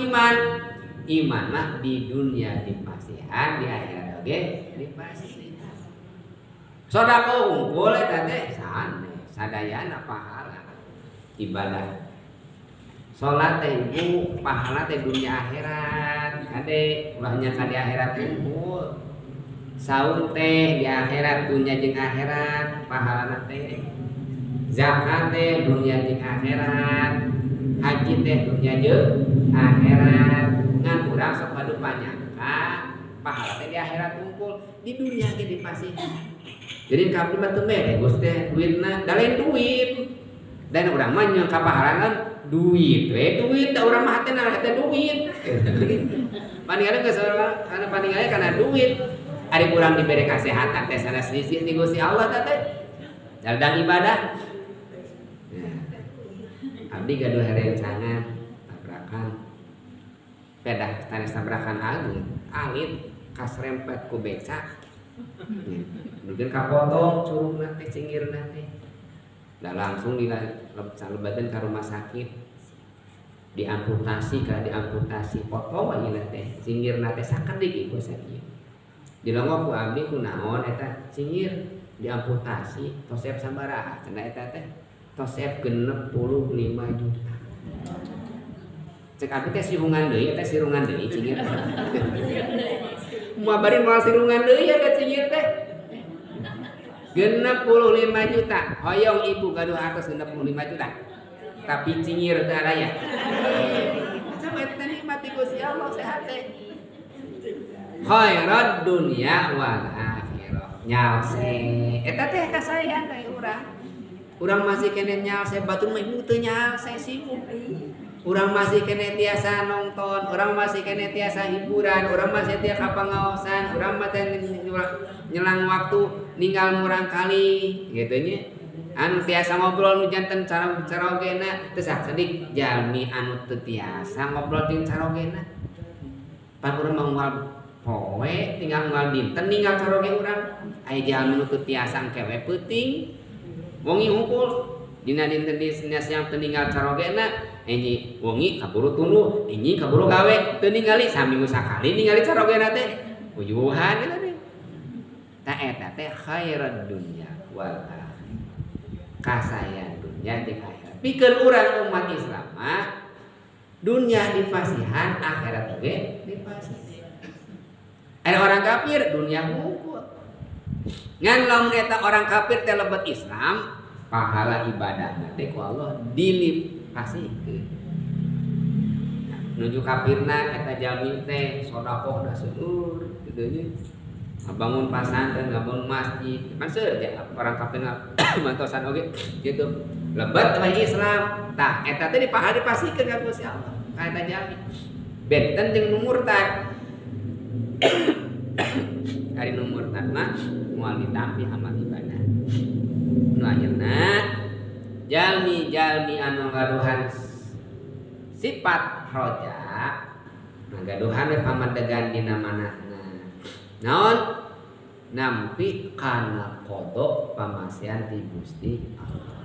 iman. Iman mah di dunia dipasihan, di akhirat oge dipasihan. Sodako unggul eta teh sadayana pahala ibadah. Salat teh ibu pahala teh dunia akhirat. Kade ulahnya ka di akhirat unggul. Saum teh di akhirat dunia jeung akhirat pahalana teh. Zakat teh dunia jeung akhirat. Haji teh dunia jeung akhirat. Ngan urang sok padu panyangka pahala teh di akhirat unggul, di dunia ge dipasihan. Jadi kabeh mah teu mere Gus teh duitna da lain duit. Dan urang mah nyeung ka pahalangan duit da urang mah teh nah teh duit. Paningalna geus kana paningalna kana duit. Ari urang dibere kasehatan teh sanes sisi ti Gusti Allah teh. Daldang ibadah. Abdi gaduh rencangan tabrakan. Pedah tanes tabrakan alit kasrempet ku becak. Mungkin kapotong curugna teh cinggirna teh. Da langsung dilebatan ka rumah sakit. Diamputasi potong ayeuna teh. Cinggirna teh sakedik ieu sakieu. Dilongok ku abdi kunaon eta cinggir diamputasi tosep sabaraha cenah eta teh. Tosep 65 juta. Cek abdi teh sirungan deui eta sirungan deui cinggir. Moal bari moal sirungan deui eta cinggir teh. 65 juta. Hoyong ibu gaduh atos 65 juta. Tapi cingir teh aya. Coba eta nikmati Gusti Allah sehat teh. Khairad dunya wal akhirah. Nyaose. Eta teh kasayang ka urang. Urang masih kene nyaose batur mah teu nyaose sibuk. Urang masih kene tiasa nonton, urang masih kene tiasa hiburan, urang masih tiasa pangaosan, urang masih nyelang waktu ninggal murang kali gitu nya. Anu tiasa ngobrol nu janten carogena teu sakedik jalmi anu teu tiasa ngobrol jeung carogena. Pan urang mah moal poe tinggal moal dinten ninggal caroge urang. Aya jalmi nu teu tiasa engkewe peuting. Wongi hungkul dina dinten yang teu ninggal carogena enyi wongi kaburu tunu, enyi kaburu gawe, teu ningali saminggu sakali ningali carogena teh. Uyuhan eta teh. Ta eta teh khairad dunya wal akhirah. Kasayan dunya jeung akhirat. Pikeun urang umat Islam mah dunya dipasihan, akhirat oge dipasihan. Ada orang kafir dunya hungkul. Ngan lamun eta orang kafir teh lebet Islam, pahala ibadahna teh ku Allah dilipasikeun. Nuju kafirna eta jalmi teh sedekah da seueur kitu nya. Ngabangun pasantren, ngabangun masjid, kan seueur orang kafir mantosan oge kitu. Lebet mah Islam, tah eta teh pahala dipasikeun ka Gusti Allah. Ka eta jalmi. Benten jeung nu murtad. Ari nu murtad mah moal ditampi amal ibadah. Nu ayeuna jalmi-jalmi anu gaduhan sifat roja ngagaduhan we pamandegan dina manahna naon nampi kana qada pamasian ti Gusti Allah.